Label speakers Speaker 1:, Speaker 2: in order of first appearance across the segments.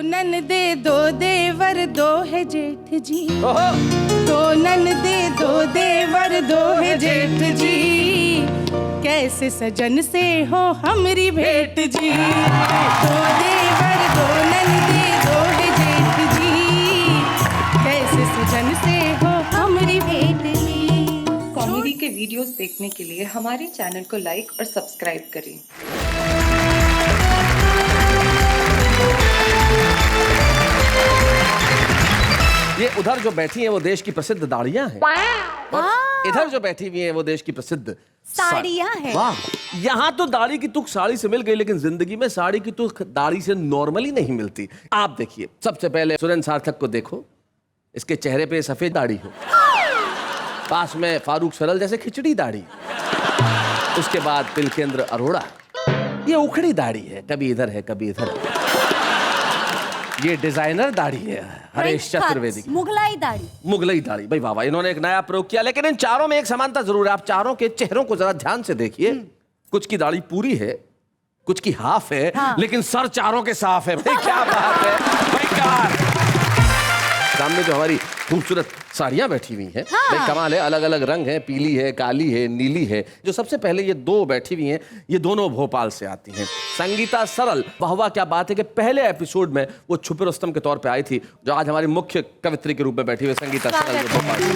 Speaker 1: ननदे दो देवर दो है जेठ जी, दो ननदे दो देवर दो है जेठ जी, कैसे सजन से हो हमरी भेंट जी। दो देवर दो ननदे दो है जेठ जी, कैसे सजन से हो हमरी भेंट जी।
Speaker 2: कॉमेडी के वीडियोस देखने के लिए हमारे चैनल को लाइक और सब्सक्राइब करें।
Speaker 3: ये उधर जो बैठी हैं वो देश की प्रसिद्ध दाढ़ियां हैं और इधर जो बैठी हुई हैं वो देश की प्रसिद्ध
Speaker 4: साड़ियां हैं।
Speaker 3: वाह, यहाँ तो दाढ़ी की तुक साड़ी से मिल गई, लेकिन जिंदगी में साड़ी की तुक दाढ़ी से नॉर्मली नहीं मिलती। आप देखिए, सबसे पहले सुरेंद्र सार्थक को देखो, इसके चेहरे पे सफेद दाढ़ी हो, पास में फारूक सरल जैसे खिचड़ी दाढ़ी, उसके बाद तिलकेंद्र अरोड़ा, ये उखड़ी दाढ़ी है, कभी इधर है कभी इधर है। ये डिजाइनर दाढ़ी है हरीश चतुर्वेदी की,
Speaker 4: मुगलाई दाढ़ी।
Speaker 3: मुगलई दाढ़ी, भाई वाह, इन्होंने एक नया प्रयोग किया। लेकिन इन चारों में एक समानता जरूर है। आप चारों के चेहरों को जरा ध्यान से देखिए, कुछ की दाढ़ी पूरी है, कुछ की हाफ है,
Speaker 4: हाँ।
Speaker 3: लेकिन सर चारों के साफ है। भाई क्या बात है, भाई क्या। सामने जो हमारी खूबसूरत साड़ियां बैठी हुई हैं,
Speaker 4: हाँ।
Speaker 3: भाई कमाल है, अलग अलग रंग है, पीली है, काली है, नीली है। जो सबसे पहले ये दो बैठी हुई हैं, ये दोनों भोपाल से आती हैं। संगीता सरल, वाह क्या बात है कि पहले एपिसोड में वो छुपे रुस्तम के तौर पे आई थी, जो आज हमारी मुख्य कवित्री के रूप में बैठी हुई संगीता सरल जो भोपाल से।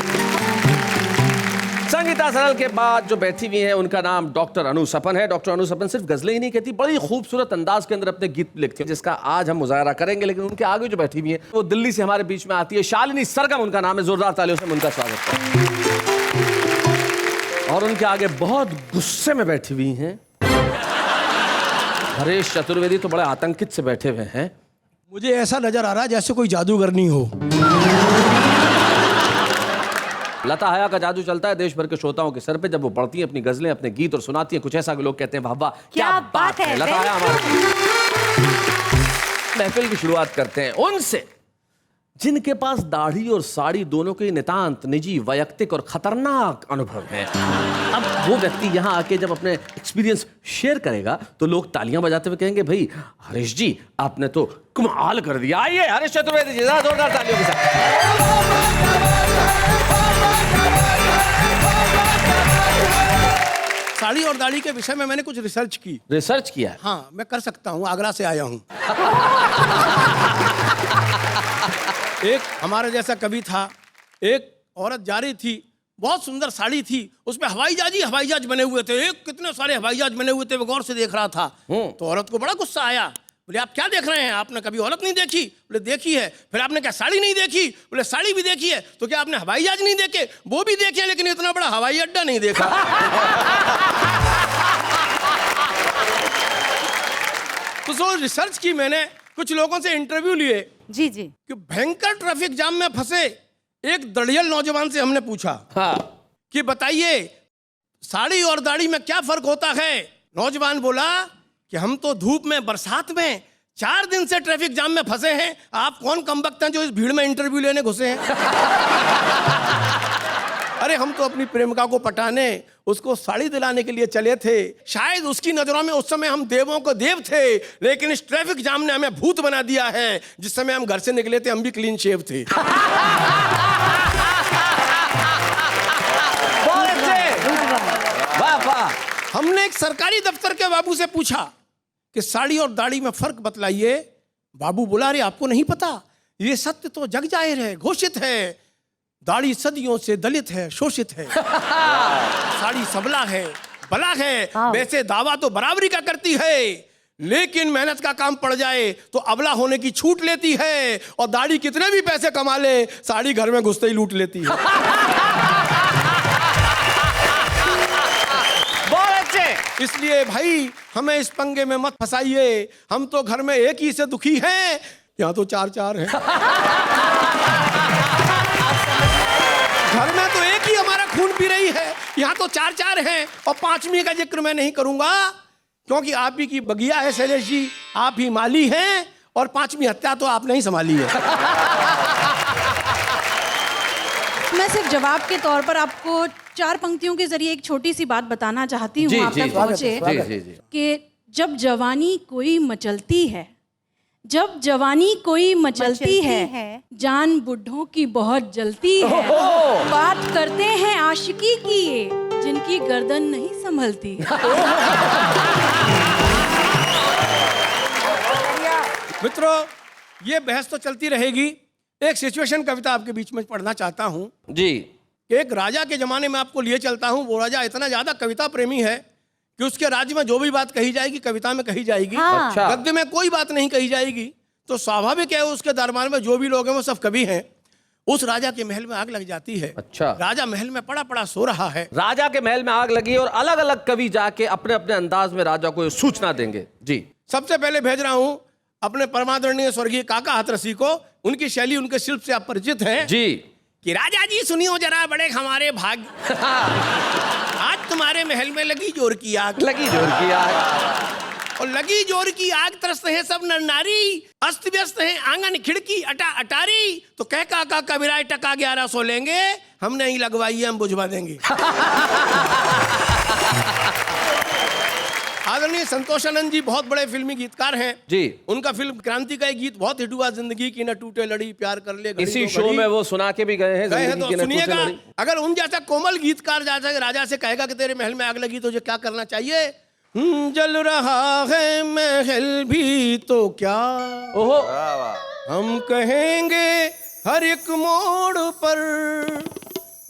Speaker 3: संगीता सरल के बाद जो बैठी हुई हैं उनका नाम डॉक्टर अनु सपन है। डॉक्टर अनु सपन सिर्फ गजलें ही नहीं कहती, बड़ी खूबसूरत अंदाज के अंदर अपने गीत लिखती हैं, जिसका आज हम मुजाहरा करेंगे। लेकिन उनके आगे जो बैठी हुई हैं वो दिल्ली से हमारे बीच में आती है, शालिनी सरगम उनका नाम है। जोरदार तालियों से उनका स्वागत करें। और उनके आगे बहुत गुस्से में बैठी हुई हैं हरीश चतुर्वेदी, तो बड़े आतंकित से बैठे हुए हैं।
Speaker 5: मुझे ऐसा नजर आ रहा है जैसे कोई जादूगरनी हो।
Speaker 3: लता हया का जादू चलता है देश भर के श्रोताओं के सर पे जब वो पढ़ती हैं अपनी गजलें, अपने गीत और सुनाती हैं कुछ ऐसा कि लोग कहते हैं वाह वाह क्या बात है। लता हया हमारे महफिल की शुरुआत करते हैं उनसे जिनके पास दाढ़ी और साड़ी दोनों के नितांत निजी, वैयक्तिक और खतरनाक अनुभव हैं। अब वो व्यक्ति यहाँ आके जब अपने एक्सपीरियंस शेयर करेगा तो लोग तालियां बजाते हुए कहेंगे भाई हरीश जी आपने तो कमाल कर दिया। आइए हरीश चतुर्वेदी जी, जोरदार तालियों के साथ।
Speaker 5: साड़ी और दाढ़ी के विषय में मैंने कुछ रिसर्च की।
Speaker 3: रिसर्च किया है?
Speaker 5: हाँ, मैं कर सकता हूँ, आगरा से आया हूँ। एक हमारे जैसा कवि था, एक औरत जा रही थी, बहुत सुंदर साड़ी थी, उसमें हवाई जहाज बने हुए थे, एक कितने सारे हवाई जहाज बने हुए थे, वो गौर से देख रहा था। तो औरत को बड़ा गुस्सा आया, बोले आप क्या देख रहे हैं, आपने कभी औरत नहीं देखी? बोले देखी है। फिर आपने क्या साड़ी नहीं देखी? बोले साड़ी भी देखी है। तो क्या आपने हवाई जहाज नहीं देखे? वो भी देखे, लेकिन इतना बड़ा हवाई अड्डा नहीं देखा। तो सो रिसर्च की मैंने, कुछ लोगों से इंटरव्यू लिए
Speaker 4: जी जी,
Speaker 5: कि भयंकर ट्रैफिक जाम में फंसे एक दड़ियल नौजवान से हमने पूछा कि बताइए साड़ी और दाढ़ी में क्या फर्क होता है। नौजवान बोला कि हम तो धूप में, बरसात में 4 दिन से ट्रैफिक जाम में फंसे हैं, आप कौन कमबख्त हैं जो इस भीड़ में इंटरव्यू लेने घुसे हैं। अरे हम तो अपनी प्रेमिका को पटाने, उसको साड़ी दिलाने के लिए चले थे। शायद उसकी नजरों में उस समय हम देवों को देव थे, लेकिन इस ट्रैफिक जाम ने हमें भूत बना दिया है। जिस समय हम घर से निकले थे हम भी क्लीन शेव थे।
Speaker 3: वाह वाह।
Speaker 5: हमने एक सरकारी दफ्तर के बाबू से पूछा कि साड़ी और दाढ़ी में फर्क बतलाइए। बाबू बोला अरे आपको नहीं पता, ये सत्य तो जग जाहिर है, घोषित है। दाढ़ी सदियों से दलित है, शोषित है। साड़ी सबला है, भला है। वैसे दावा तो बराबरी का करती है, लेकिन मेहनत का काम पड़ जाए तो अबला होने की छूट लेती है। और दाढ़ी कितने भी पैसे कमा ले, साड़ी घर में घुसते ही लूट लेती है।
Speaker 3: बहुत अच्छे।
Speaker 5: इसलिए भाई हमें इस पंगे में मत फंसाइए। हम तो घर में एक ही से दुखी हैं, यहाँ तो 4-4 हैं। घर में तो एक ही हमारा खून पी रही है, यहाँ तो 4-4 हैं। और 5वीं का जिक्र मैं नहीं करूंगा, क्योंकि आप ही की बगिया है शैलेश जी, आप ही माली हैं, और 5वीं हत्या तो आपने ही संभाली है।
Speaker 1: मैं सिर्फ जवाब के तौर पर आपको 4 पंक्तियों के जरिए एक छोटी सी बात बताना चाहती हूँ, आप तक पहुंचे कि जब जवानी कोई मचलती है,
Speaker 4: जब जवानी कोई मचलती है, जान बुढ़ों की बहुत जलती है। बात करते हैं आशिकी की ये, जिनकी गर्दन नहीं संभलती।
Speaker 5: मित्रों, ये बहस तो चलती रहेगी। एक सिचुएशन कविता आपके बीच में पढ़ना चाहता हूँ।
Speaker 3: जी।
Speaker 5: एक राजा के जमाने में आपको लिए चलता हूँ। वो राजा इतना ज्यादा कविता प्रेमी है कि उसके राज्य में जो भी बात कही जाएगी कविता में कही जाएगी।
Speaker 4: हाँ।
Speaker 3: अच्छा।
Speaker 5: गद्य में कोई बात नहीं कही जाएगी। तो स्वाभाविक है उसके दरबार में जो भी लोग हैं वो सब कवि हैं। उस राजा के महल में आग लग जाती है।
Speaker 3: अच्छा।
Speaker 5: राजा महल में पड़ा पड़ा सो रहा है।
Speaker 3: राजा के महल में आग लगी और अलग अलग कवि जाके अपने अपने अंदाज में राजा को ये सूचना देंगे। जी।
Speaker 5: सबसे पहले भेज रहा हूं अपने परमादरणीय स्वर्गीय काका हाथरसी को। उनकी शैली, उनके शिल्प से आप परिचित हैं
Speaker 3: जी।
Speaker 5: कि राजा जी सुनियो जरा बड़े हमारे भाग्य, आज तुम्हारे महल में लगी जोर की आग।
Speaker 3: लगी जोर की आग।
Speaker 5: और लगी जोर की आग, त्रस्त है सब नर नारी, अस्त व्यस्त है आंगन खिड़की अटा अटारी। तो कह काका कबीरा टका 1100 लेंगे, हम नहीं लगवाई है, हम बुझवा देंगे। आदरणीय संतोषानंद जी बहुत बड़े फिल्मी गीतकार हैं
Speaker 3: जी।
Speaker 5: उनका फिल्म क्रांति का एक गीत बहुत हिट हुआ, जिंदगी की न टूटे लड़ी, प्यार कर ले घड़ी
Speaker 3: इसी
Speaker 5: तो
Speaker 3: शो
Speaker 5: घड़ी।
Speaker 3: में वो सुना के भी गए हैं।
Speaker 5: गए हैं
Speaker 3: जिंदगी
Speaker 5: तो
Speaker 3: की न टूटे
Speaker 5: सुनिएगा।
Speaker 3: लड़ी।
Speaker 5: अगर उन जैसा कोमल गीतकार जैसा राजा से कहेगा कि तेरे महल में आग लगी तो तुझे क्या करना चाहिए? जल रहा है महल भी तो क्या,
Speaker 3: ओहो।
Speaker 5: हम कहेंगे हर एक मोड़ पर,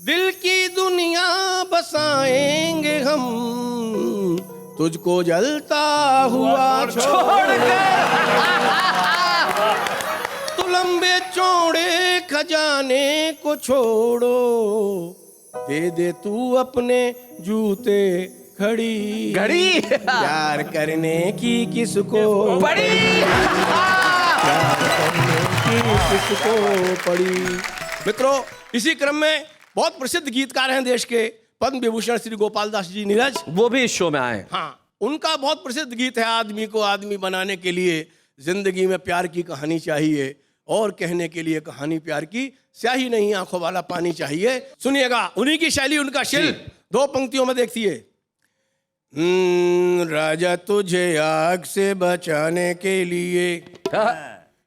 Speaker 5: दिल की दुनिया बसाएंगे हम, तुझको जलता हुआ छोड़कर। तू लंबे चौड़े खजाने को छोड़ो, दे दे तू अपने जूते घड़ी
Speaker 3: घड़ी।
Speaker 5: प्यार करने की किसको
Speaker 3: बड़ी।
Speaker 5: प्यार करने की किसको पड़ी। मित्रों, इसी क्रम में बहुत प्रसिद्ध गीतकार हैं देश के, पद्म विभूषण श्री गोपाल दास जी नीरज,
Speaker 3: वो भी इस शो में आए।
Speaker 5: हाँ, उनका बहुत प्रसिद्ध गीत है, आदमी को आदमी बनाने के लिए जिंदगी में प्यार की कहानी चाहिए, और कहने के लिए कहानी प्यार की स्याही नहीं आंखों वाला पानी चाहिए। सुनिएगा, उन्हीं की शैली, उनका शिल्प। 2 पंक्तियों में देखिए। राजा तुझे आग से बचाने के लिए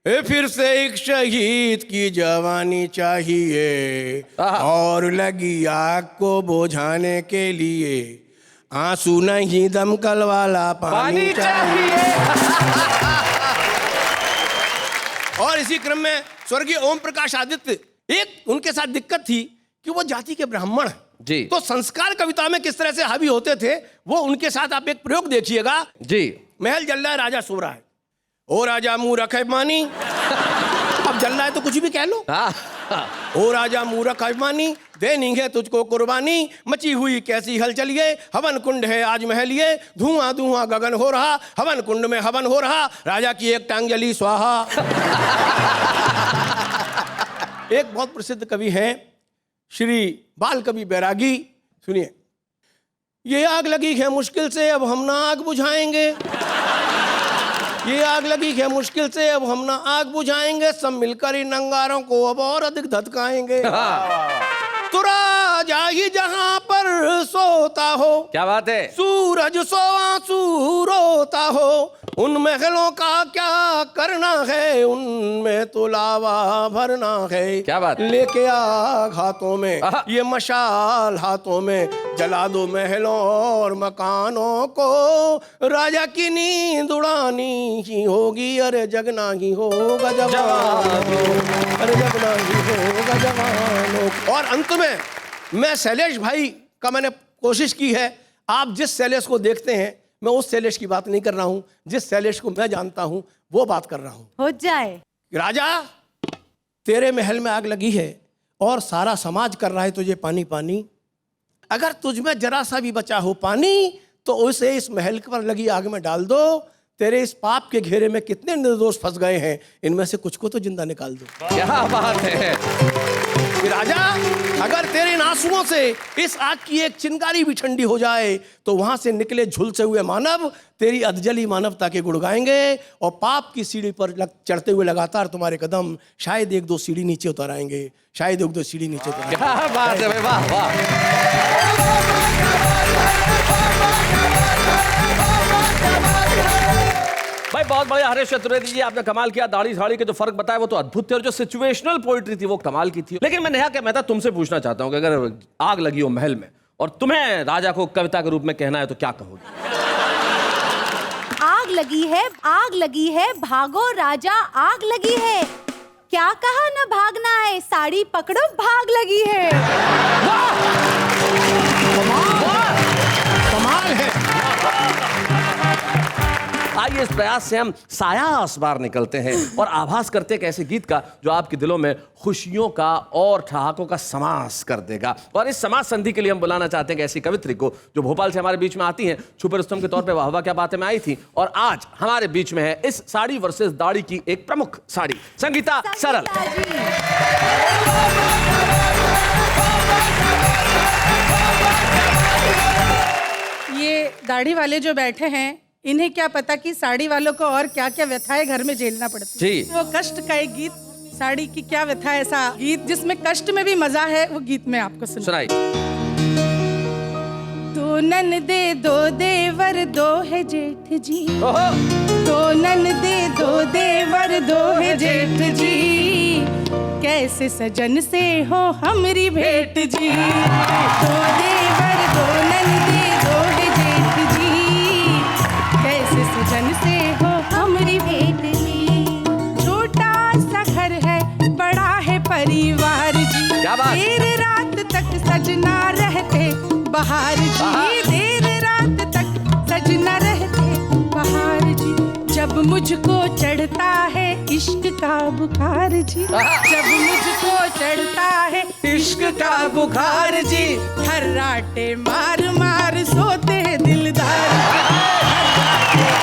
Speaker 5: फिर से एक शहीद की जवानी चाहिए, और लगी आग को बुझाने के लिए आंसू नहीं दमकल वाला पानी चाहिए। और इसी क्रम में स्वर्गीय ओम प्रकाश आदित्य, एक उनके साथ दिक्कत थी कि वो जाति के ब्राह्मण
Speaker 3: जी।
Speaker 5: तो संस्कार कविता में किस तरह से हावी होते थे, वो उनके साथ आप एक प्रयोग देखिएगा।
Speaker 3: जी।
Speaker 5: महल जल रहा है, राजा सो रहा है। ओ राजा मूरख अभिमानी, अब जल रहा है तो कुछ भी कह लो। ओ राजा मूरख अभिमानी, देनी है तुझको कुर्बानी, मची हुई कैसी हलचल ये, हवन कुंड है आज महल ये, धुआं धुआं गगन हो रहा, हवन कुंड में हवन हो रहा, राजा की एक टांग जली स्वाहा। एक बहुत प्रसिद्ध कवि हैं श्री बाल कवि बैरागी, सुनिए। ये आग लगी है मुश्किल से, अब हम ना आग बुझाएंगे, ये आग लगी है मुश्किल से, अब हम ना आग बुझाएंगे, सब मिलकर इन अंगारों को अब और अधिक धधकाएंगे। तो राजा ही जहां पर सोता हो,
Speaker 3: क्या बात है,
Speaker 5: सूरज सोआ रोता हो, उन महलों का क्या करना है, उनमें तो लावा भरना है।
Speaker 3: क्या बात,
Speaker 5: लेके आग हाथों में, ये मशाल हाथों में, जला दो महलों और मकानों को, राजा की नींद उड़ानी ही होगी, अरे जगना ही होगा जवानों, अरे जगना ही होगा जवानों। और अंत में मैं शैलेश भाई का मैंने कोशिश की है, आप जिस शैलेश को देखते हैं मैं उस शैलेश की बात नहीं कर रहा हूं, जिस शैलेश को मैं जानता हूं वो बात कर रहा हूं।
Speaker 4: हो जाए।
Speaker 5: राजा, तेरे महल में आग लगी है और सारा समाज कर रहा है तुझे पानी पानी, अगर तुझ में जरा सा भी बचा हो पानी तो उसे इस महल पर लगी आग में डाल दो। तेरे इस पाप के घेरे में कितने निर्दोष फंस गए हैं, इनमें से कुछ को तो जिंदा निकाल दो।
Speaker 3: क्या बात है।
Speaker 5: राजा, अगर तेरे इन आंसुओं से इस आग की एक चिंगारी भी ठंडी हो जाए तो वहां से निकले झुलसे हुए मानव तेरी अधजली मानवता के गुण गाएंगे, और पाप की सीढ़ी पर चढ़ते हुए लगातार तुम्हारे कदम शायद 1-2 सीढ़ी नीचे उतर आएंगे, शायद 1-2 सीढ़ी नीचे उतर आएंगे।
Speaker 3: क्या बात है, वाह वाह। भाई बहुत बढ़िया हरीश चतुर्वेदी जी, आपने कमाल किया। दाढ़ी झाड़ी के जो फर्क बताया वो तो अद्भुत थे, और जो सिचुएशनल पोइट्री थी वो कमाल की थी। लेकिन मैं नेहा के मेहता तुमसे पूछना चाहता हूँ कि अगर आग लगी हो महल में और तुम्हें राजा को कविता के रूप में कहना है तो क्या कहोगे?
Speaker 6: आग लगी है, भागो राजा, आग लगी है। क्या कहा न भागना है, साड़ी पकड़ो, भाग लगी है।
Speaker 5: कमाल है।
Speaker 3: आइए इस प्रयास से हम सायास बार निकलते हैं और आभास करते हैं ऐसे गीत का जो आपके दिलों में खुशियों का और ठहाकों का समास कर देगा। और इस समास संधि के लिए हम बुलाना चाहते हैं ऐसी कवित्री को जो भोपाल से हमारे बीच में आती हैं, छुपे रुस्तम के तौर पे वाह वाह क्या बातें में आई थी, और आज हमारे बीच में है इस साड़ी वर्सेस दाढ़ी की एक प्रमुख साड़ी, संगीता सरल।
Speaker 1: ये दाढ़ी वाले जो बैठे हैं, इन्हें क्या पता कि साड़ी वालों को और क्या क्या व्यथाएं घर में झेलना पड़ती है।
Speaker 3: जी।
Speaker 1: वो कष्ट का एक गीत, साड़ी की क्या व्यथा, ऐसा गीत जिसमें कष्ट में भी मजा है, वो गीत मैं आपको
Speaker 3: सुनाई।
Speaker 1: दो ननदे दो देवर दो है जेठ जी, दो ननदे दो देवर दो है जेठ जी, कैसे सजन से हो हमरी भेंट जी। दो देवर दो ननदे दो है जेठ जी, कैसे सजन से हो हमरी भेंट जी। छोटा सा घर है, बड़ा है परिवार जी,
Speaker 3: क्या बात?
Speaker 1: देर रात तक सजना रहते बहार जी, देर रात तक सजना रहते बहार जी। जब मुझको चढ़ता है इश्क का बुखार जी, जब मुझको चढ़ता है इश्क का बुखार जी, हर राटे मार मार सोते हैं दिलदार जी,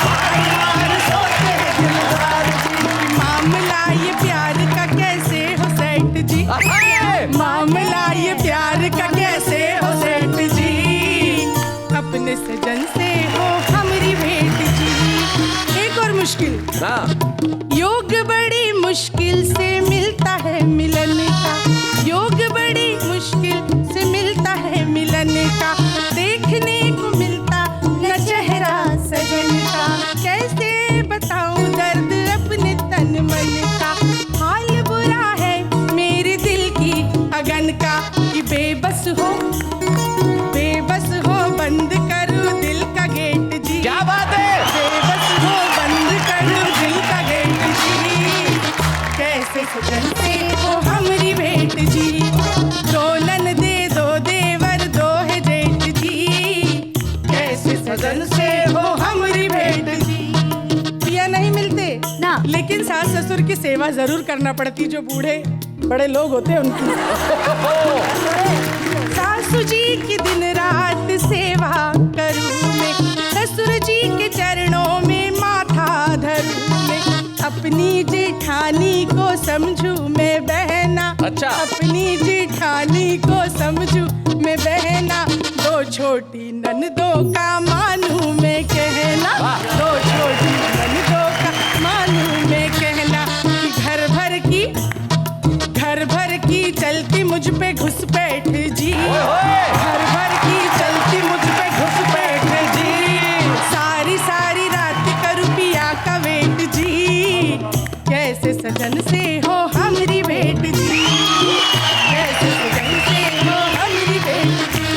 Speaker 1: मार मार सोते हैं दिलदार जी। मामला ये प्यार का कैसे हो सेठ जी, मामला ये प्यार का कैसे हो सेठ जी, अपने सजन से हो हमरी भेंट जी। एक और मुश्किल, योग बड़ी मुश्किल से मिलता है मिलन का, योग बड़ी मुश्किल से मिलता है मिलन का, देखने को मिलता न चेहरा सजन का, कैसे बताऊं दर्द अपने तन मन का, हाल बुरा है मेरे दिल की अगन का, कि बेबस हो बंद करो दिल का गेट जी।
Speaker 3: क्या बात है?
Speaker 1: बेबस हो बंद करो दिल का गेट जी, कैसे सजन से हो हमरी भेंट जी। दो ननदे दो देवर दो है जेठ जी, कैसे सजन से हो हमरी भेंट जी। पिया नहीं मिलते
Speaker 6: ना,
Speaker 1: लेकिन सास ससुर की सेवा जरूर करना पड़ती, जो बूढ़े बड़े लोग होते हैं उनकी। सासू जी की दिन रात सेवा करूं मैं, ससुर जी के चरणों में माथा धरूं मैं, अपनी जेठानी को समझूं मैं बहना,
Speaker 3: अच्छा।
Speaker 1: अपनी जेठानी को समझूं मैं बहना, दो छोटी ननदों का मानूं मैं कहना, दो छोटी ननदों का मानूं मैं कहना, कि घर भर की चलती मुझ पे घुसपैठ जी, घर भर की चलती मुझ पे घुसपैठ जी, सारी सारी रात करूं पिया का वेट जी, कैसे सजन से हो हमरी भेंट जी, कैसे सजन से हो हमरी भेंट जी,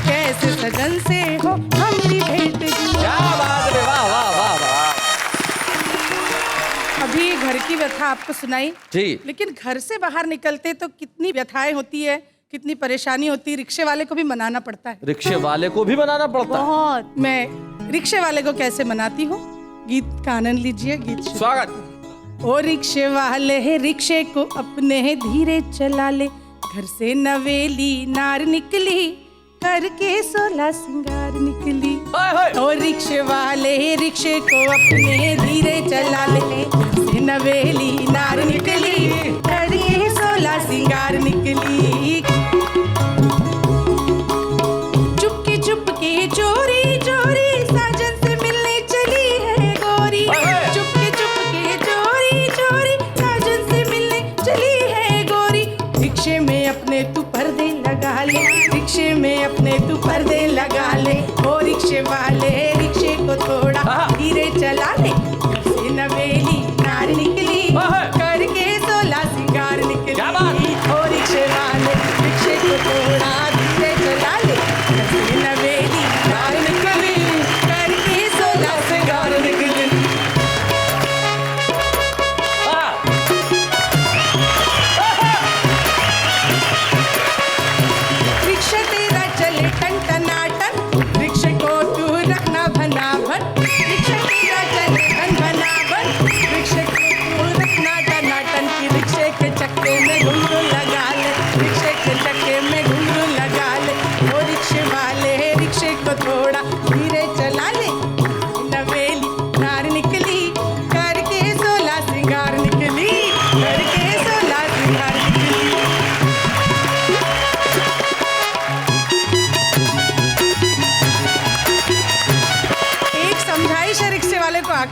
Speaker 1: कैसे सजन से हो हमरी भेंट जी।
Speaker 3: क्या बात है, वाह वाह वाह वाह।
Speaker 1: अभी घर की व्यथा आपको सुनाई
Speaker 3: जी।
Speaker 1: लेकिन घर से बाहर निकलते तो कितनी व्यथाएं होती है, कितनी परेशानी होती है। रिक्शे वाले को भी मनाना पड़ता है,
Speaker 3: रिक्शे वाले को भी बनाना पड़ता है।
Speaker 1: बहुत। मैं रिक्शे वाले को कैसे मनाती हूँ, गीत का आनंद लीजिए। गीत
Speaker 3: स्वागत।
Speaker 1: ओ रिक्शे वाले है, रिक्शे को अपने है धीरे चला ले, घर से नवेली नार निकली, करके 16 सिंगार निकली। ओ रिक्शे वाले रिक्शे को अपने धीरे चला ले, घर से नवेली नार निकली, करके 16 सिंगार निकली। चुपके चुपके चोरी चोरी साजन से मिलने चली है गोरी, चुपके चुपके चोरी चोरी साजन से मिलने चली है गोरी, रिक्शे में अपने तू पर्दे लगा ले, रिक्शे में अपने तू पर्दे लगा ले, ओ रिक्शे वाले रिक्शे को थोड़ा धीरे चला ले,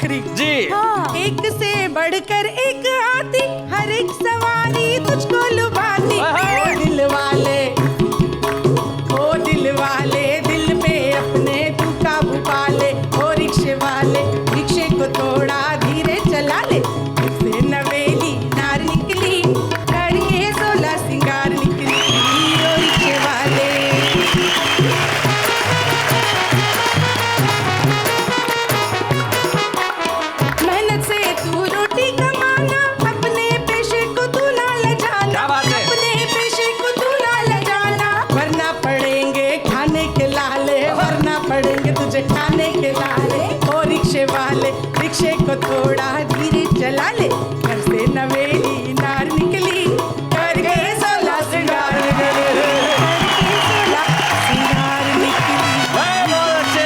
Speaker 1: आखिरी
Speaker 3: जी।
Speaker 1: एक से बढ़कर एक आती, हर एक सवारी तुझको लुभाती। ओ दिल वाले, ओ दिल वाले, दिल पे अपने तू काबू पा ले। ओ रिक्शे वाले, रिक्शे को थोड़ा धीरे चला ले। से नवेली नार निकली, करिए 16 सिंगार निकली। ओ रिक्शे वाले, मेहनत से तू रोटी कमाना, अपने पेशे को तू ना लजाना।
Speaker 3: क्या बात है?
Speaker 1: अपने पेशे को तू ना लजाना, वरना पड़ेंगे खाने के लाले, वरना पड़ेंगे तुझे खाने के लाले। ओ रिक्शे वाले, रिक्शे को थोड़ा धीरे चला ले। घर से नवेली नार निकली, करके 16 सिंगार निकली। करके 16 सिंगार निकली।
Speaker 3: बहुत अच्छे।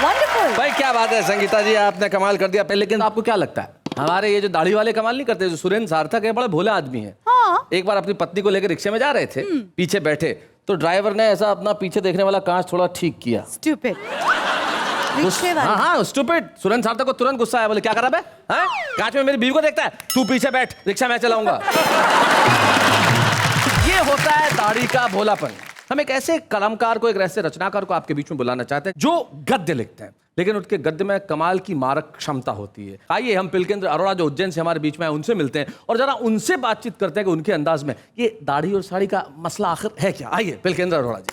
Speaker 6: वंडरफुल।
Speaker 3: भाई क्या बात है संगीता जी, आपने कमाल कर दिया। लेकिन आपको क्या लगता है, हमारे ये जो दाढ़ी वाले कमाल नहीं करते? जो सुरेंद्र सार्थक है, बड़ा भोला आदमी है।
Speaker 6: हाँ।
Speaker 3: एक बार अपनी पत्नी को लेकर रिक्शे में जा रहे थे, पीछे बैठे, तो ड्राइवर ने ऐसा अपना पीछे देखने वाला कांच थोड़ा ठीक किया।
Speaker 6: स्टूपिड। रिक्शे वाले।
Speaker 3: हाँ, स्टूपिड। सुरेंद्र सार्थक को तुरंत गुस्सा आया, बोले क्या करा बे? हैं? कांच में मेरी बीवी को देखता है, तू पीछे बैठ, रिक्शा मैं चलाऊंगा। ये होता है दाढ़ी का भोलापन। हम एक ऐसे कलाकार को, एक ऐसे रचनाकार को आपके बीच में बुलाना चाहते हैं जो गद्य लिखते हैं, लेकिन उनके गद्य में कमाल की मारक क्षमता होती है। आइए हम पिलकेंद्र अरोड़ा जो उज्जैन से हमारे बीच में आए, उनसे मिलते हैं और जरा उनसे बातचीत करते हैं कि उनके अंदाज में ये दाढ़ी और साड़ी का मसला आखिर है क्या। आइए पिलकेंद्र अरोड़ा जी।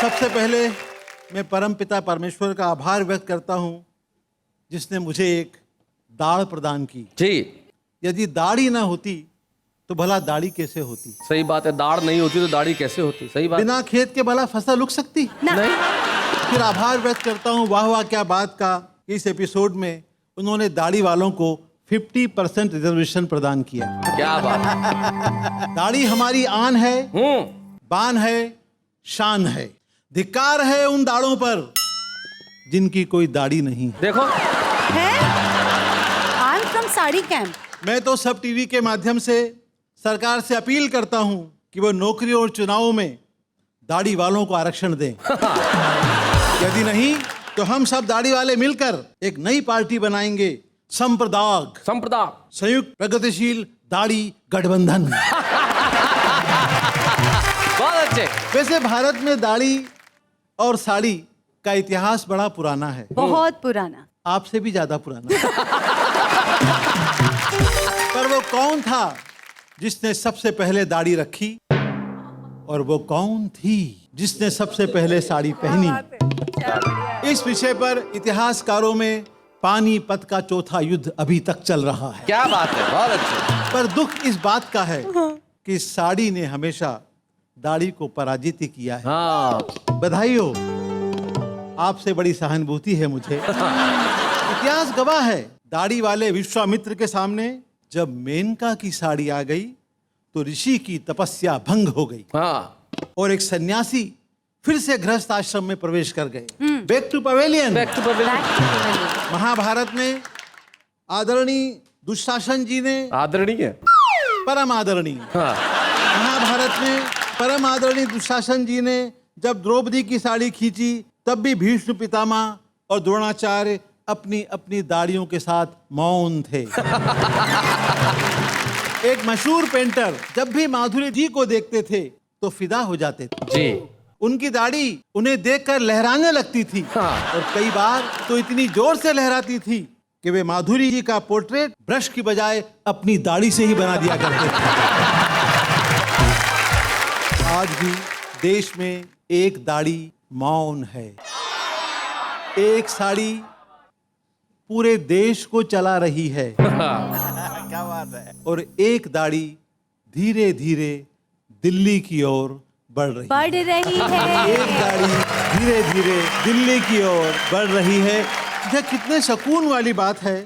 Speaker 7: सबसे पहले मैं परमपिता परमेश्वर का आभार व्यक्त करता हूं, जिसने मुझे एक दाढ़ प्रदान की।
Speaker 3: जी
Speaker 7: यदि दाढ़ी ना होती तो भला दाढ़ी कैसे होती?
Speaker 3: सही बात है, दाढ़ नहीं होती तो दाढ़ी कैसे होती? सही बात।
Speaker 7: बिना खेत के भला फसल उग सकती?
Speaker 3: नहीं।
Speaker 7: फिर आभार व्यक्त करता हूं, वाह वाह क्या बात का, इस एपिसोड में उन्होंने दाढ़ी वालों को 50% रिजर्वेशन प्रदान किया।
Speaker 3: क्या बात।
Speaker 7: दाढ़ी हमारी आन है, बान है, शान है। धिक्कार है उन दाढ़ों पर जिनकी कोई दाढ़ी नहीं है।
Speaker 3: देखो
Speaker 6: है? I'm from sari camp.
Speaker 7: मैं तो सब टीवी के माध्यम से सरकार से अपील करता हूं कि वो नौकरी और चुनावों में दाढ़ी वालों को आरक्षण दें। यदि नहीं तो हम सब दाढ़ी वाले मिलकर एक नई पार्टी बनाएंगे, संप्रदाय संयुक्त प्रगतिशील दाढ़ी गठबंधन।
Speaker 3: बहुत अच्छे।
Speaker 7: वैसे भारत में दाढ़ी और साड़ी का इतिहास बड़ा पुराना है,
Speaker 6: बहुत पुराना,
Speaker 7: आपसे भी ज्यादा पुराना। पर वो कौन था जिसने सबसे पहले दाढ़ी रखी, और वो कौन थी जिसने सबसे पहले साड़ी पहनी? इस विषय पर इतिहासकारों में पानीपत का चौथा युद्ध अभी तक चल रहा है।
Speaker 3: क्या बात है, बहुत अच्छे।
Speaker 7: पर दुख इस बात का है कि साड़ी ने हमेशा दाढ़ी को पराजित किया है।
Speaker 3: हाँ।
Speaker 7: बधाई हो, आपसे बड़ी सहानुभूति है मुझे। इतिहास गवाह है, दाढ़ी वाले विश्वामित्र के सामने जब मेनका की साड़ी आ गई तो ऋषि की तपस्या भंग हो गई।
Speaker 3: हाँ।
Speaker 7: और एक सन्यासी फिर से गृहस्थ आश्रम में प्रवेश कर गए। Back to pavilion. महाभारत में आदरणीय दुशासन जी ने,
Speaker 3: आदरणीय,
Speaker 7: परम आदरणीय,
Speaker 3: हाँ।
Speaker 7: महाभारत में परम आदरणीय दुशासन जी ने जब द्रौपदी की साड़ी खींची, तब भी भीष्म पितामह और द्रोणाचार्य अपनी अपनी दाढ़ियों के साथ मौन थे। एक मशहूर पेंटर जब भी माधुरी जी को देखते थे तो फिदा हो जाते थे।
Speaker 3: जी।
Speaker 7: उनकी दाढ़ी उन्हें देखकर लहराने लगती थी।
Speaker 3: हाँ।
Speaker 7: और कई बार तो इतनी जोर से लहराती थी कि वे माधुरी जी का पोर्ट्रेट ब्रश की बजाय अपनी दाढ़ी से ही बना दिया करते थे। आज भी देश में एक दाढ़ी मौन है। एक साड़ी पूरे देश को चला रही है। क्या बात है। और एक दाढ़ी धीरे धीरे दिल्ली की ओर बढ़ रही है। एक दाढ़ी धीरे धीरे दिल्ली की ओर बढ़ रही है। यह कितने सुकून वाली बात है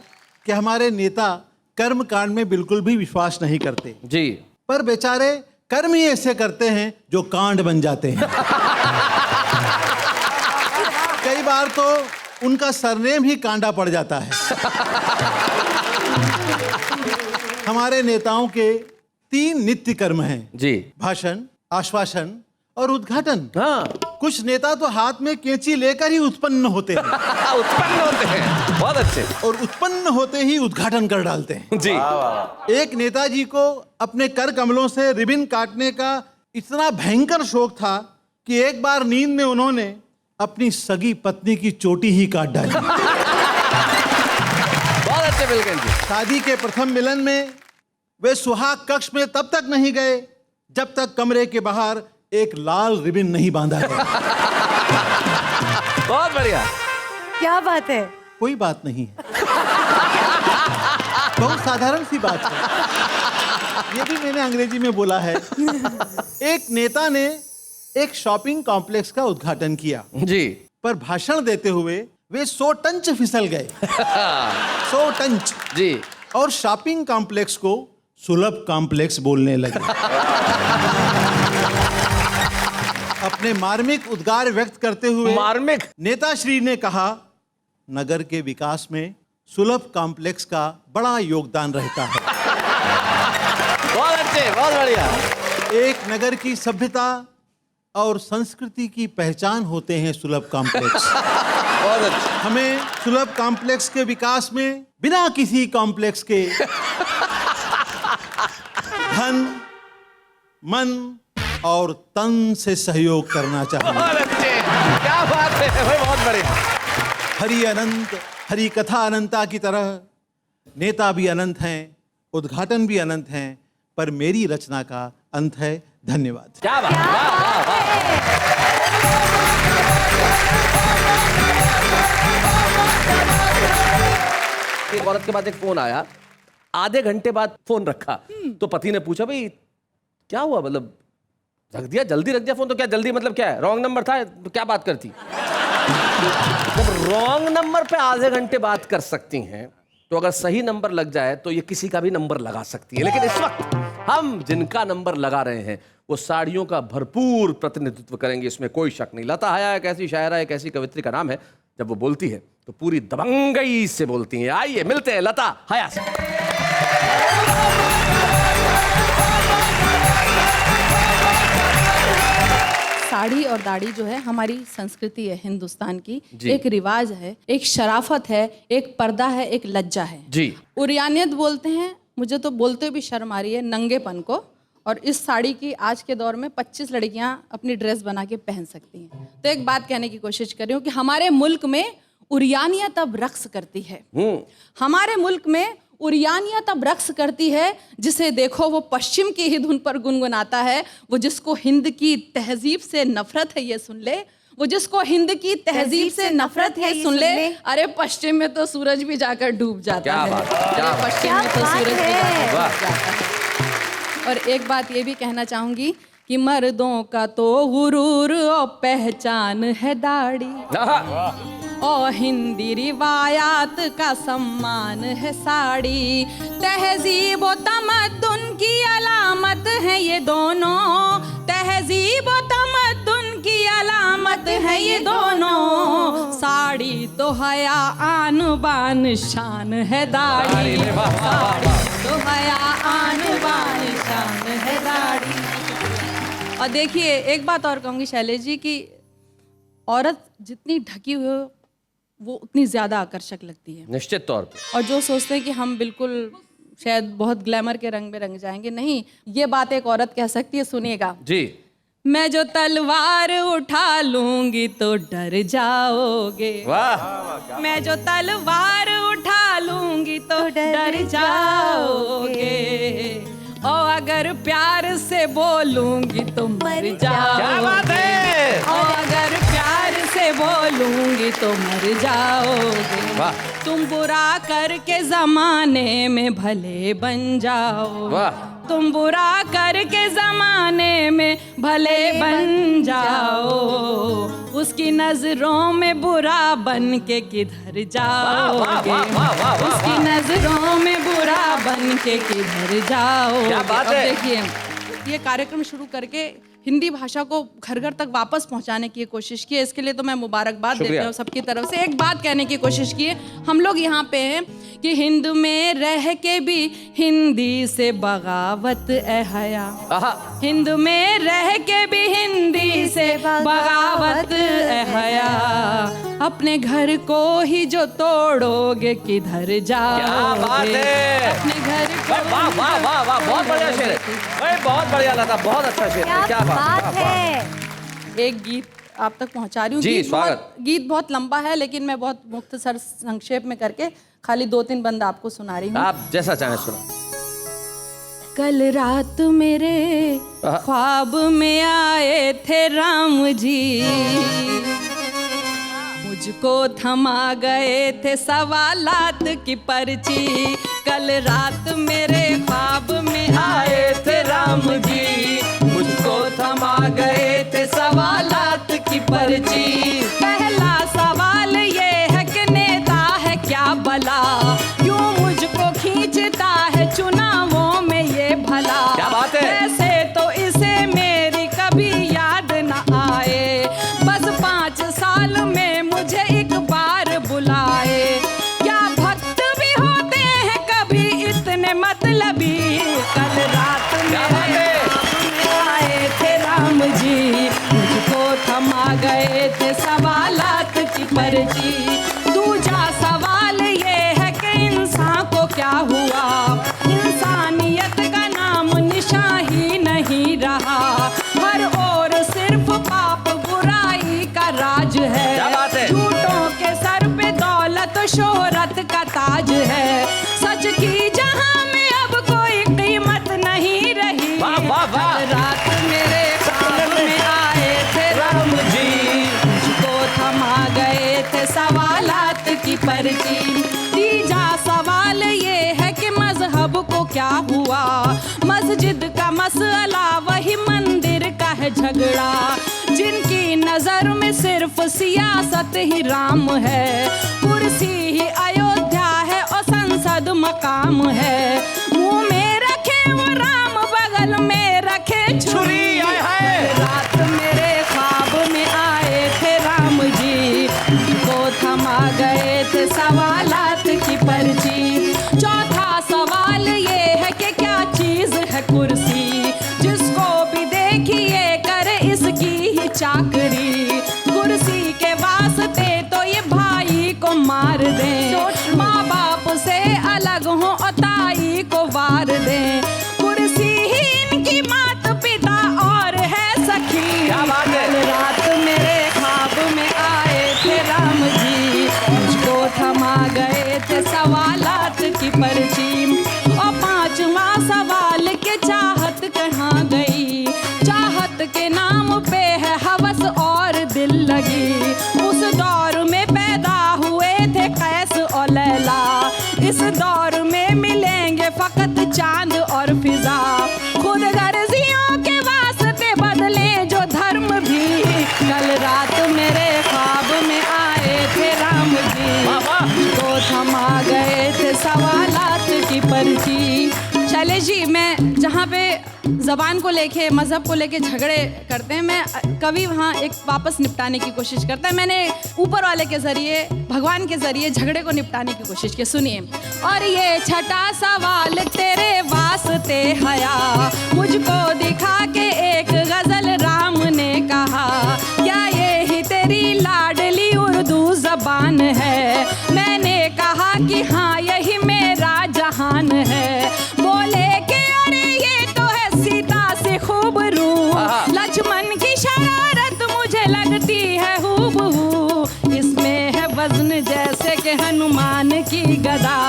Speaker 7: कि हमारे नेता कर्म कांड में बिल्कुल भी विश्वास नहीं करते
Speaker 3: जी,
Speaker 7: पर बेचारे कर्म ही ऐसे करते हैं जो कांड बन जाते हैं। कई बार तो उनका सरनेम ही कांडा पड़ जाता है। हमारे नेताओं के 3 नित्य कर्म हैं
Speaker 3: जी।
Speaker 7: भाषण, आश्वासन और उद्घाटन।
Speaker 3: हाँ
Speaker 7: कुछ नेता तो हाथ में कैंची लेकर ही उत्पन्न होते हैं
Speaker 3: उत्पन्न होते हैं, बहुत अच्छे
Speaker 7: और उत्पन्न होते ही उद्घाटन कर डालते हैं।
Speaker 3: जी।
Speaker 7: एक नेताजी को अपने कर कमलों से रिबन काटने का इतना भयंकर शौक था कि एक बार नींद में उन्होंने अपनी सगी पत्नी की चोटी ही काट डाली।
Speaker 3: बहुत अच्छे बिल्कुल जी।
Speaker 7: शादी के प्रथम मिलन में वे सुहाग कक्ष में तब तक नहीं गए जब तक कमरे के बाहर एक लाल रिबन नहीं बांधा गया।
Speaker 3: बहुत बढ़िया।
Speaker 6: क्या बात है।
Speaker 7: कोई बात नहीं है, बहुत साधारण सी बात है। ये भी मैंने अंग्रेजी में बोला है। एक नेता ने एक शॉपिंग कॉम्प्लेक्स का उद्घाटन किया
Speaker 3: जी।
Speaker 7: पर भाषण देते हुए वे 100 टंच फिसल गए। 100 टंच
Speaker 3: जी।
Speaker 7: और शॉपिंग कॉम्प्लेक्स को सुलभ कॉम्प्लेक्स बोलने लगे। अपने मार्मिक उद्गार व्यक्त करते हुए
Speaker 3: मार्मिक
Speaker 7: नेता श्री ने कहा, नगर के विकास में सुलभ कॉम्प्लेक्स का बड़ा योगदान रहता है।
Speaker 3: बहुत अच्छे, बहुत बढ़िया।
Speaker 7: एक नगर की सभ्यता और संस्कृति की पहचान होते हैं सुलभ कॉम्प्लेक्स।
Speaker 3: बहुत अच्छे।
Speaker 7: हमें सुलभ कॉम्प्लेक्स के विकास में बिना किसी कॉम्प्लेक्स के धन, मन और तन से सहयोग करना चाहिए।
Speaker 3: बहुत अच्छे, क्या बात है भाई, बहुत बढ़िया।
Speaker 7: हरि अनंत, हरि कथा अनंता की तरह नेता भी अनंत हैं, उद्घाटन भी अनंत हैं, पर मेरी रचना का अंत है। धन्यवाद।
Speaker 3: क्या बात, वाह वाह वाह। एक औरत के बाद एक फोन आया, आधे घंटे बाद फोन रखा तो पति ने पूछा, भाई क्या हुआ, मतलब रख दिया, जल्दी रख दिया फोन, तो क्या जल्दी मतलब क्या है, रॉन्ग नंबर था तो क्या बात करती। जब रॉन्ग नंबर पे आधे घंटे बात कर सकती हैं तो अगर सही नंबर लग जाए तो ये किसी का भी नंबर लगा सकती है। लेकिन इस वक्त हम जिनका नंबर लगा रहे हैं वो साड़ियों का भरपूर प्रतिनिधित्व करेंगे, इसमें कोई शक नहीं। लता हया एक ऐसी शायरा, एक ऐसी कवित्री का नाम है, जब वो बोलती है तो पूरी दबंगई से बोलती हैं। आइए मिलते हैं लता हया से।
Speaker 4: साड़ी और दाढ़ी जो है हमारी संस्कृति है हिंदुस्तान की,
Speaker 3: जी।
Speaker 4: एक रिवाज है, एक शराफत है, एक पर्दा है, एक लज्जा है
Speaker 3: जी।
Speaker 4: उरियानियत बोलते हैं, मुझे तो बोलते भी शर्म आ रही है, नंगेपन को। और इस साड़ी की आज के दौर में 25 लड़कियां अपनी ड्रेस बना के पहन सकती हैं। तो एक बात कहने की कोशिश कर रही हूँ कि हमारे मुल्क में उरियानियत अब रक्स करती है। हमारे मुल्क में उरियानियत अब रक्स करती है, जिसे देखो वो पश्चिम की ही धुन पर गुनगुनाता है। वो जिसको हिंद की तहजीब से नफरत है ये सुन ले, वो जिसको हिंद की तहजीब से नफरत है सुन ले। अरे पश्चिम में तो सूरज भी जाकर डूब जाता है। अरे पश्चिम में तो सूरज भी जाकर डूब जाता है। और एक बात ये भी कहना चाहूंगी कि मर्दों का तो गुरूर और पहचान है दाढ़ी, और हिंदी रिवायात का सम्मान है साड़ी। तहजीब और तमद्दुन की अलामत है ये दोनों, तहजीब और तमद्दुन की अलामत है ये दोनों। साड़ी तो हया आन बान शान है दाढ़ी, साड़ी तो हया आन बान शान है दाढ़ी। और देखिए एक बात और कहूँगी शैलेश जी कि औरत जितनी ढकी हुई हो वो उतनी ज़्यादा आकर्षक लगती है,
Speaker 3: निश्चित तौर पे।
Speaker 4: और जो सोचते हैं कि हम बिल्कुल शायद बहुत ग्लैमर के रंग में रंग जाएंगे, नहीं, ये बात एक औरत कह सकती है। सुनिएगा
Speaker 3: जी।
Speaker 4: मैं जो तलवार उठा लूंगी तो डर जाओगे,
Speaker 3: वाह।
Speaker 4: मैं जो तलवार उठा लूंगी तो डर जाओगे, और अगर प्यार से बोलूंगी तो मर जाओगे।
Speaker 3: क्या बात है।
Speaker 4: और अगर प्यार से बोलूंगी तो मर जाओगे।
Speaker 3: वाह।
Speaker 4: तुम बुरा करके जमाने में भले बन जाओ,
Speaker 3: वाह।
Speaker 4: तुम बुरा करके जमाने में भले बन जाओ, उसकी नजरों में बुरा बन के किधर जाओगे, उसकी नजरों में बुरा बन के किधर जाओगे।
Speaker 3: क्या बात है।
Speaker 4: अब देखिए ये कार्यक्रम शुरू करके हिंदी भाषा को घर घर तक वापस पहुंचाने की कोशिश की है, इसके लिए तो मैं मुबारकबाद देती हूँ सबकी तरफ से। एक बात कहने की कोशिश की है, हम लोग यहाँ पे हैं कि हिंद में रह के भी हिंदी से बगावत ए हया।
Speaker 3: आहा,
Speaker 4: हिंद में रह के भी हिंदी से बगावत ए हया। अपने घर को ही जो तोड़ोगे किधर जाओगे।
Speaker 3: क्या बात है,
Speaker 4: अपने घर को
Speaker 3: वाह वाह वाह वाह, बहुत बढ़िया शेर है भाई, बहुत बढ़िया लगा, बहुत अच्छा शेर है, क्या बात
Speaker 6: है।
Speaker 4: एक गीत आप तक पहुंचा रही हूँ।
Speaker 3: जी, स्वागत।
Speaker 4: गीत बहुत लंबा है, लेकिन मैं बहुत मुख्तसर संक्षेप में करके खाली 2-3 बंद आपको सुना रही हूँ।
Speaker 3: आप जैसा चाहें सुना।
Speaker 4: कल रात मेरे ख्वाब में आए थे राम जी, मुझको थमा गए थे सवालात की पर्ची। कल रात मेरे ख्वाब में आए थे राम जी, मुझको थमा गए थे सवालात की पर्ची। पहला सवाल ये है कि नेता है क्या भला, क्यों मुझको खींचता है चुनावों में ये भला।
Speaker 3: क्या बात है।
Speaker 4: वैसे तो इसे मेरी कभी याद न आए, बस 5 साल में मुझे एक बार बुलाए। क्या भक्त भी होते हैं कभी इतने मतलबी। कल रात मेरे आए थे राम जी, मुझको थमा गए थे सवालात की पर्ची। दूसरा सवाल ये है कि इंसान को क्या हुआ, इंसानियत का नाम निशान ही नहीं रहा। हर ओर सिर्फ पाप बुराई का राज है।
Speaker 3: क्या बात है।
Speaker 4: झूठों के सर पे दौलत शोहरत का ताज है। सच की जहां में अब कोई कीमत नहीं रही।
Speaker 3: वाह वाह वाह।
Speaker 4: कल रात मेरे ख्वाब में आए थे राम जी, मुझको थमा गए थे सवालात की पर्ची। तीजा सवाल ये है कि मजहब को क्या हुआ, मस्जिद का मसला वही मंदिर का है झगड़ा। जिनकी नजर में सिर्फ सियासत ही राम है, कुर्सी ही अयोध्या है और संसद मकाम है। मुंह में रखे वो राम, बगल में रखे छुरी। रात मेरे ख्वाब में आए थे राम जी, को थमा गए थे सवालात की पर्ची। चौथा सवाल ये है कि क्या चीज है कुर्सी, जिसको भी देखिए करे इसकी ही चाकरी। कुर्सी के वास्ते तो ये भाई को मार दें, माँ बाप से अलग हो और ताई को वार दें। कुर्सी ही इनकी माता पिता और है सखी।
Speaker 3: क्या बात है।
Speaker 4: कल रात मेरे ख्वाब में आए थे राम जी, मुझको थमा गए थे सवालात की पर्ची। और 5वां सवाल के चाहत कहाँ गई, चाहत के नाम पे है हवस और दिल लगी। उस दौर में पैदा हुए थे कैस और लैला, इस दौर में मिलेंगे फकत चांद और फिजा। खुद गर्जियों के वास्ते बदले जो धर्म भी। कल रात मेरे ख्वाब में आए थे राम जी, को थमा गए थे सवालात की पर्ची। शैलेश जी, मैं जहाँ पे ज़बान को लेके मज़हब को लेके झगड़े करते हैं, मैं कवि वहाँ एक वापस निपटाने की कोशिश करता है। मैंने ऊपर वाले के ज़रिए, भगवान के ज़रिए झगड़े को निपटाने की कोशिश की। सुनिए। और ये छठा सवाल तेरे वास्ते हया, मुझको दिखा के एक गज़ल राम ने कहा। क्या ये ही तेरी लाडली उर्दू ज़बान है। मैंने कहा कि हाँ यही मेरा जहान है। बोले कि अरे ये तो है सीता से खूब रू, लक्ष्मण की शरारत मुझे लगती है हूबहू। इसमें है वजन जैसे कि हनुमान की गदा,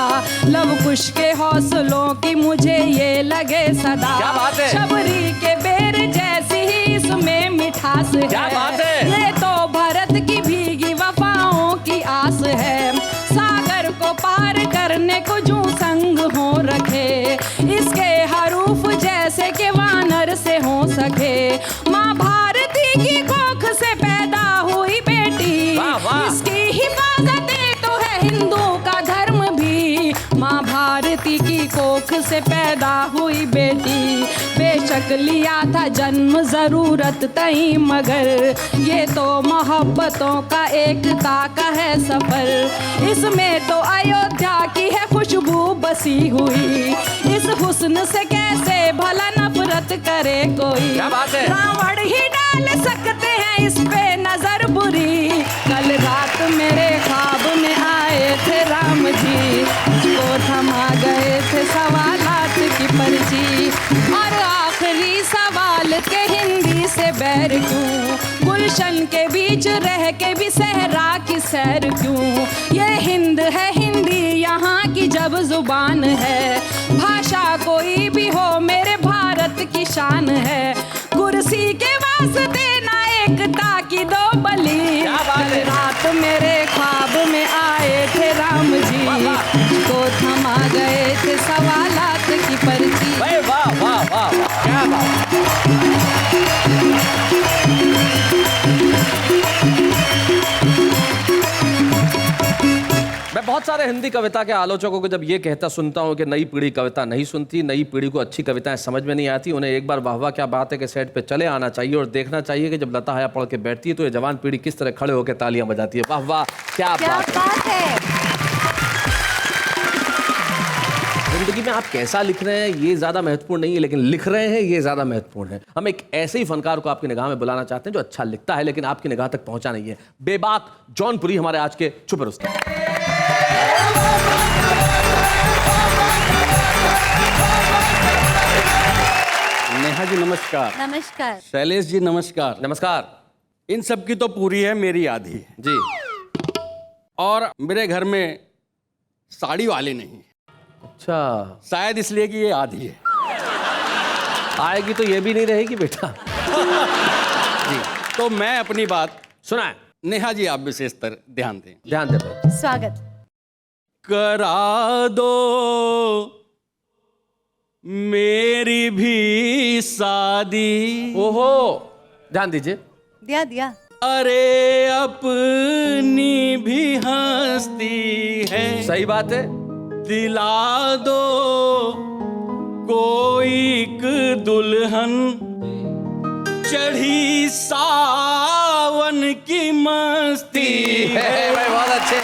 Speaker 4: लव कुश के हौसलों की मुझे ये लगे सदा।
Speaker 3: क्या बात है।
Speaker 4: शबरी के बेर जैसी ही इसमें मिठास है।
Speaker 3: क्या बात है।
Speaker 4: ये तो भरत की भीगी वफाओं की आस है। सागर को पार करने को जो संग हो रखे, इसके हरूफ जैसे कि वानर से हो सके। माँ भारती की कोख से पैदा हुई बेटी,
Speaker 3: वाह, वाह।
Speaker 4: इसकी हिफाजत तो है हिंदू का धर्म भी। माँ भारती की कोख से पैदा हुई बेटी, बेशक रख लिया था जन्म जरूरत तई, मगर ये तो मोहब्बतों का एकता का है सफर। इसमें तो अयोध्या की है खुशबू बसी हुई, इस हुस्न से कैसे भला नफरत करे कोई।
Speaker 3: क्या बात है?
Speaker 4: रावण ही डाल सकते हैं इस पे नजर बुरी। कल रात मेरे ख्वाब में आए थे राम जी, उसको थमा गए थे सवालात की पर्ची। और आखिरी सवाल के हिंदी से बैर क्यों, गुलशन के बीच रह के भी सहरा की सैर क्यों। ये हिंद है हिंदी यहाँ की जब जुबान है, भाषा कोई भी हो मेरे भारत की शान है। कुर्सी के वास्ते ना एकता की दो बलि, कल रात मेरे ख्वाब में आए थे राम जी, को थमा गए थे सवालात की पर्ची।
Speaker 3: वाह वाह वाह वाह, क्या बात। मैं बहुत सारे हिंदी कविता के आलोचकों को जब ये कहता सुनता हूँ कि नई पीढ़ी कविता नहीं सुनती, नई पीढ़ी को अच्छी कविताएं समझ में नहीं आती, उन्हें एक बार वाह वाह क्या बात है कि सेट पे चले आना चाहिए और देखना चाहिए कि जब लता हया पढ़ के बैठती है तो ये जवान पीढ़ी किस तरह खड़े होकर तालियां बजाती है। वाह वाह क्या बात
Speaker 6: है।
Speaker 3: जिंदगी में आप कैसा लिख रहे हैं ये ज्यादा महत्वपूर्ण नहीं है, लेकिन लिख रहे हैं ये ज्यादा महत्वपूर्ण है। हम एक ऐसे ही फनकार को आपकी निगाह में बुलाना चाहते हैं जो अच्छा लिखता है लेकिन आपकी निगाह तक पहुंचा नहीं है। बेबाक जौनपुरी हमारे आज के छुपे रुस्तम।
Speaker 8: नेहा जी नमस्कार।
Speaker 6: नमस्कार।
Speaker 8: शैलेश जी नमस्कार।
Speaker 3: नमस्कार।
Speaker 8: इन सब की तो पूरी है, मेरी आधी है
Speaker 3: जी।
Speaker 8: और मेरे घर में साड़ी वाले नहीं,
Speaker 3: अच्छा,
Speaker 8: शायद इसलिए कि ये आधी है।
Speaker 3: आएगी तो ये भी नहीं रहेगी बेटा।
Speaker 8: जी, तो मैं अपनी बात
Speaker 3: सुनाए।
Speaker 8: नेहा जी आप विशेषतर ध्यान दें।
Speaker 3: ध्यान दे भाई।
Speaker 6: स्वागत।
Speaker 8: करा दो मेरी भी शादी।
Speaker 3: ओहो, ध्यान दीजिए।
Speaker 6: दिया दिया।
Speaker 8: अरे अपनी भी हस्ती है।
Speaker 3: सही बात है।
Speaker 8: दिला दो कोई एक दुल्हन, चढ़ी सावन की मस्ती है।
Speaker 3: भाई बहुत अच्छे।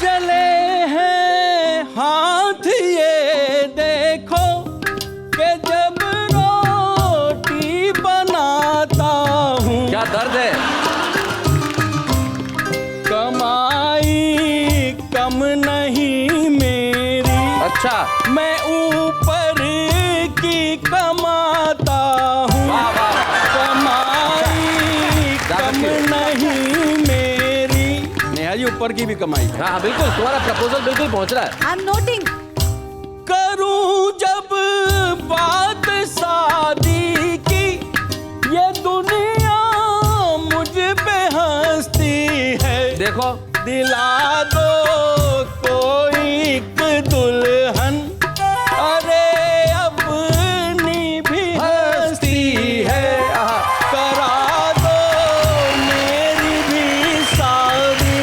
Speaker 8: चले हैं हाथ ये देखो कि जब रोटी बनाता हूँ,
Speaker 3: क्या दर्द है।
Speaker 8: कमाई कम नहीं मेरी,
Speaker 3: अच्छा,
Speaker 8: मैं ऊपर की कमाता हूँ।
Speaker 3: वाह वाह।
Speaker 8: कमाई कम नहीं मेरी। नेहा जी ऊपर की भी कमाई है।
Speaker 3: हाँ बिल्कुल, तुम्हारा प्रपोजल बिल्कुल पहुंच रहा है।
Speaker 6: I am noting.
Speaker 8: करूं जब बात शादी की, ये दुनिया मुझ पे हंसती है।
Speaker 3: देखो,
Speaker 8: दिला दो कोई एक दुल्हन, अरे अपनी भी हंसती है। करा दो मेरी भी शादी।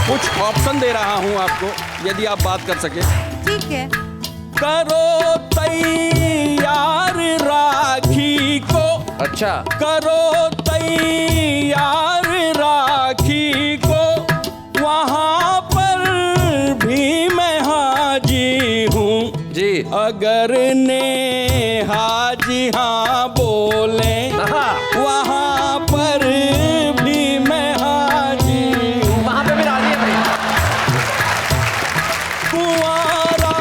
Speaker 8: कुछ ऑप्शन दे रहा हूं आपको, यदि आप बात कर सके।
Speaker 6: ठीक है।
Speaker 8: करो तैयार राखी को,
Speaker 3: अच्छा,
Speaker 8: करो तैयार राखी को, वहाँ पर भी मैं हाजी हूँ
Speaker 3: जी।
Speaker 8: अगर नेहा जी हाँ बोले, वहाँ पर भी मैं हाजी हूँ।
Speaker 3: वहां पे भी राजी है भाई।
Speaker 8: कुंवारा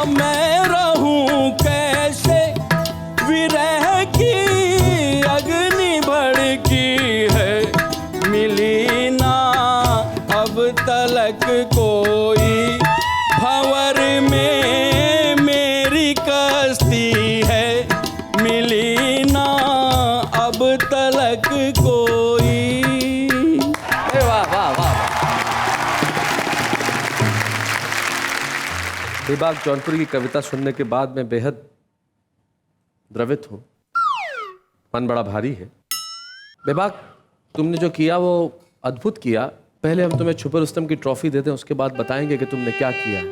Speaker 8: मैं रहूं कैसे, विरह की अग्नि भड़की है। मिली ना अब तलक कोई, भंवर में मेरी कश्ती है। मिली ना अब तलक कोई।
Speaker 3: वाह वाह वाह। बेबाक जौनपुरी की कविता सुनने के बाद मैं बेहद द्रवित हूँ, मन बड़ा भारी है। बेबाक तुमने जो किया वो अद्भुत किया। पहले हम तुम्हें छुपे रुस्तम की ट्रॉफी देते हैं, उसके बाद बताएंगे कि तुमने क्या किया है।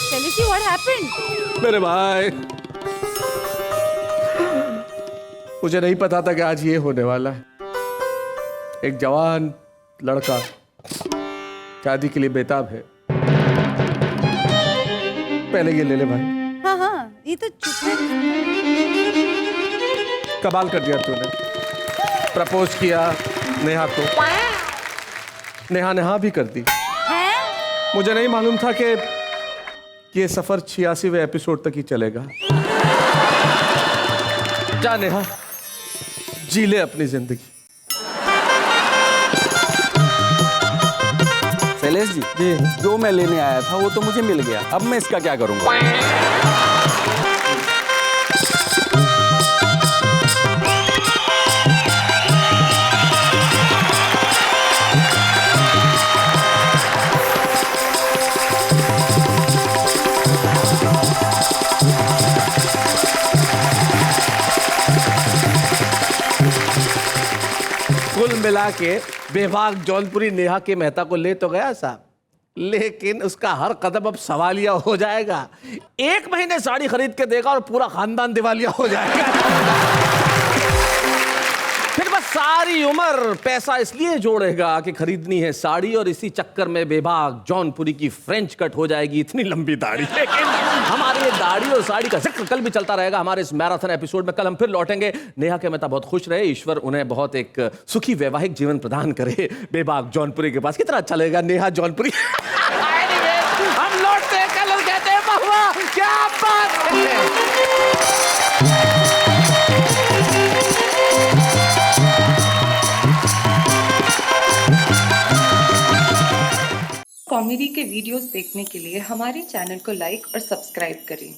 Speaker 6: Shailesh ji, what happened?
Speaker 3: मेरे भाई, मुझे नहीं पता था कि आज ये होने वाला है। एक जवान लड़का शादी के लिए बेताब है। पहले ये ले ले भाई।
Speaker 6: हाँ हाँ, ये तो चुप है।
Speaker 3: कमाल कर दिया तूने। प्रपोज किया नेहा को, नेहा ने हाँ भी कर दी।
Speaker 6: हैं?
Speaker 3: मुझे नहीं मालूम था कि ये सफर 86वें एपिसोड तक ही चलेगा। जा नेहा, जी ले अपनी जिंदगी।
Speaker 8: शैलेश जी, जो मैं लेने आया था वो तो मुझे मिल गया, अब मैं इसका क्या करूंगा?
Speaker 3: कुल मिला के बेबाक जौनपुरी नेहा के मेहता को ले तो गया साहब, लेकिन उसका हर कदम अब सवालिया हो जाएगा। 1 महीने साड़ी खरीद के देगा और पूरा खानदान दिवालिया हो जाएगा। फिर बस सारी उम्र पैसा इसलिए जोड़ेगा कि खरीदनी है साड़ी, और इसी चक्कर में बेबाक जौनपुरी की फ्रेंच कट हो जाएगी इतनी लंबी दाढ़ी। लेकिन हमारी ये दाढ़ी और साड़ी का जिक्र कल भी चलता रहेगा हमारे इस मैराथन एपिसोड में। कल हम फिर लौटेंगे। नेहा के मेहता बहुत खुश रहे, ईश्वर उन्हें बहुत एक सुखी वैवाहिक जीवन प्रदान करे बेबाक जौनपुरी के पास। कितना अच्छा लगेगा नेहा जौनपुरी। हम लौटते हैं कल और कहते हैं बहुआ क्या बात है।
Speaker 2: कॉमेडी के वीडियोस देखने के लिए हमारे चैनल को लाइक और सब्सक्राइब करें।